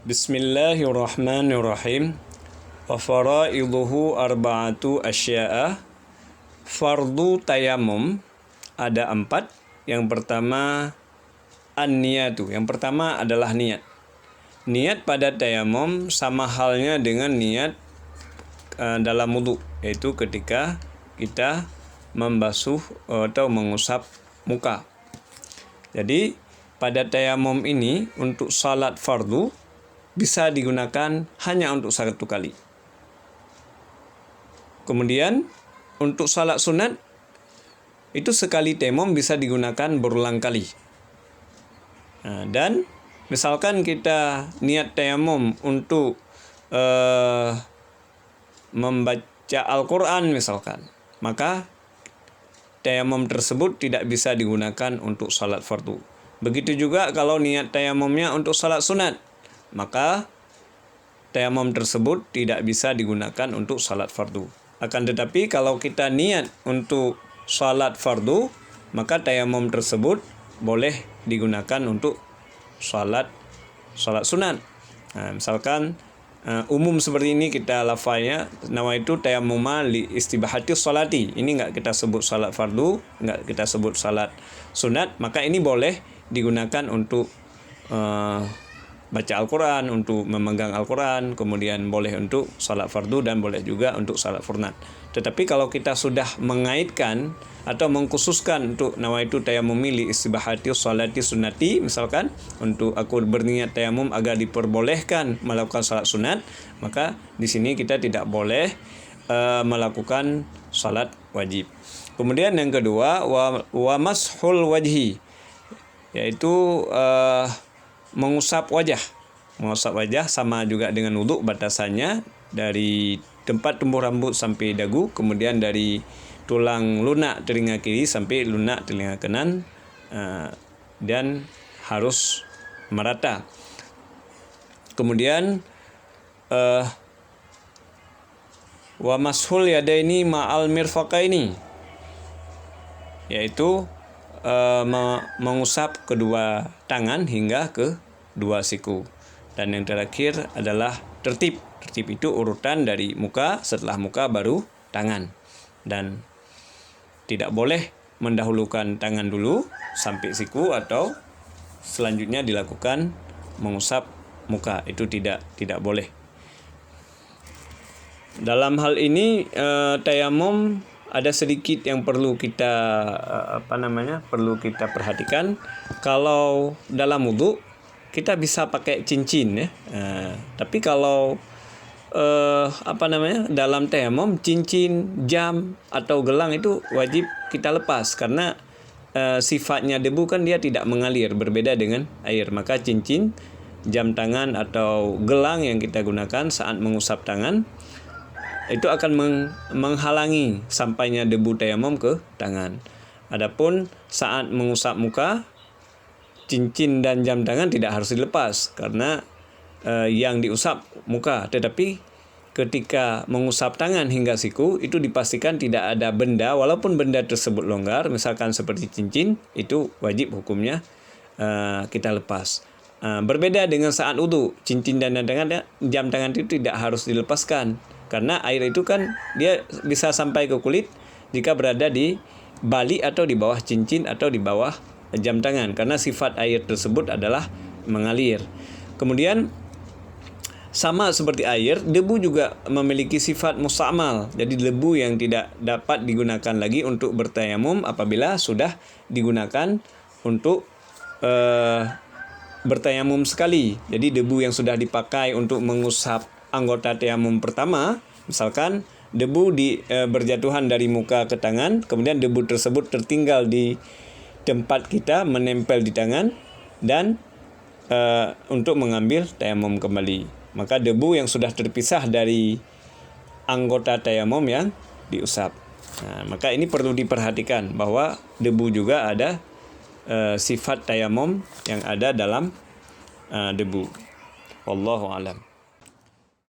Bismillahirrahmanirrahim. Wa faraiduhu arba'atu asya'a. Fardu tayamum ada 4. Yang pertama an-niyatu. Yang pertama adalah niat. Niat pada tayamum sama halnya dengan niat dalam wudu, yaitu ketika kita membasuh atau mengusap muka. Jadi pada tayamum ini untuk salat fardu bisa digunakan hanya untuk satu kali. Kemudian untuk salat sunat itu sekali tayamum bisa digunakan berulang kali. Dan misalkan kita niat tayamum untuk membaca Al-Quran misalkan, maka tayamum tersebut tidak bisa digunakan untuk salat fardu. Begitu juga kalau niat tayamumnya untuk salat sunat, maka tayamum tersebut tidak bisa digunakan untuk salat fardu. Akan tetapi kalau kita niat untuk salat fardu, maka tayamum tersebut boleh digunakan untuk salat sunat. Misalkan umum seperti ini kita lafaznya, nawaitu tayammuma li istibahati sholati. Ini enggak kita sebut salat fardu, enggak kita sebut salat sunat, maka ini boleh digunakan untuk baca Al-Quran, untuk memegang Al-Quran, kemudian boleh untuk salat fardu dan boleh juga untuk salat sunat. Tetapi kalau kita sudah mengaitkan atau mengkhususkan untuk nawaitu tayammumi li istibahati sholati sunnati, misalkan untuk aku berniat tayamum agar diperbolehkan melakukan salat sunat, maka di sini kita tidak boleh melakukan salat wajib. Kemudian yang kedua wa mashul wajhi, yaitu mengusap wajah. Mengusap wajah sama juga dengan wudu, batasannya dari tempat tumbuh rambut sampai dagu, kemudian dari tulang lunak telinga kiri sampai lunak telinga kanan, dan harus merata. Kemudian wa mashul yadaini ma'al mirfaqaini, yaitu mengusap kedua tangan hingga ke dua siku. Dan yang terakhir adalah tertib. Tertib itu urutan dari muka, setelah muka baru tangan. Dan tidak boleh mendahulukan tangan dulu sampai siku atau selanjutnya dilakukan mengusap muka. Itu tidak boleh. Dalam hal ini tayamum ada sedikit yang perlu kita perlu kita perhatikan. Kalau dalam wudu kita bisa pakai cincin ya. Tapi kalau dalam tayamum, cincin, jam atau gelang itu wajib kita lepas karena sifatnya debu kan dia tidak mengalir, berbeda dengan air. Maka cincin, jam tangan atau gelang yang kita gunakan saat mengusap tangan itu akan menghalangi sampainya debu tayamum ke tangan. Adapun saat mengusap muka, cincin dan jam tangan tidak harus dilepas karena yang diusap muka. Tetapi ketika mengusap tangan hingga siku, itu dipastikan tidak ada benda, walaupun benda tersebut longgar, misalkan seperti cincin, itu wajib hukumnya kita lepas. Berbeda dengan saat wudu, cincin dan jam tangan itu tidak harus dilepaskan. Karena air itu kan dia bisa sampai ke kulit jika berada di bali atau di bawah cincin atau di bawah jam tangan. Karena sifat air tersebut adalah mengalir. Kemudian sama seperti air, debu juga memiliki sifat musta'mal. Jadi debu yang tidak dapat digunakan lagi untuk bertayamum apabila sudah digunakan untuk bertayamum sekali. Jadi debu yang sudah dipakai untuk mengusap anggota tayamum pertama, misalkan debu berjatuhan dari muka ke tangan, kemudian debu tersebut tertinggal di tempat kita, menempel di tangan, dan untuk mengambil tayamum kembali, maka debu yang sudah terpisah dari anggota tayamum yang diusap. Maka ini perlu diperhatikan bahwa debu juga ada sifat tayamum yang ada dalam debu. Wallahu a'lam.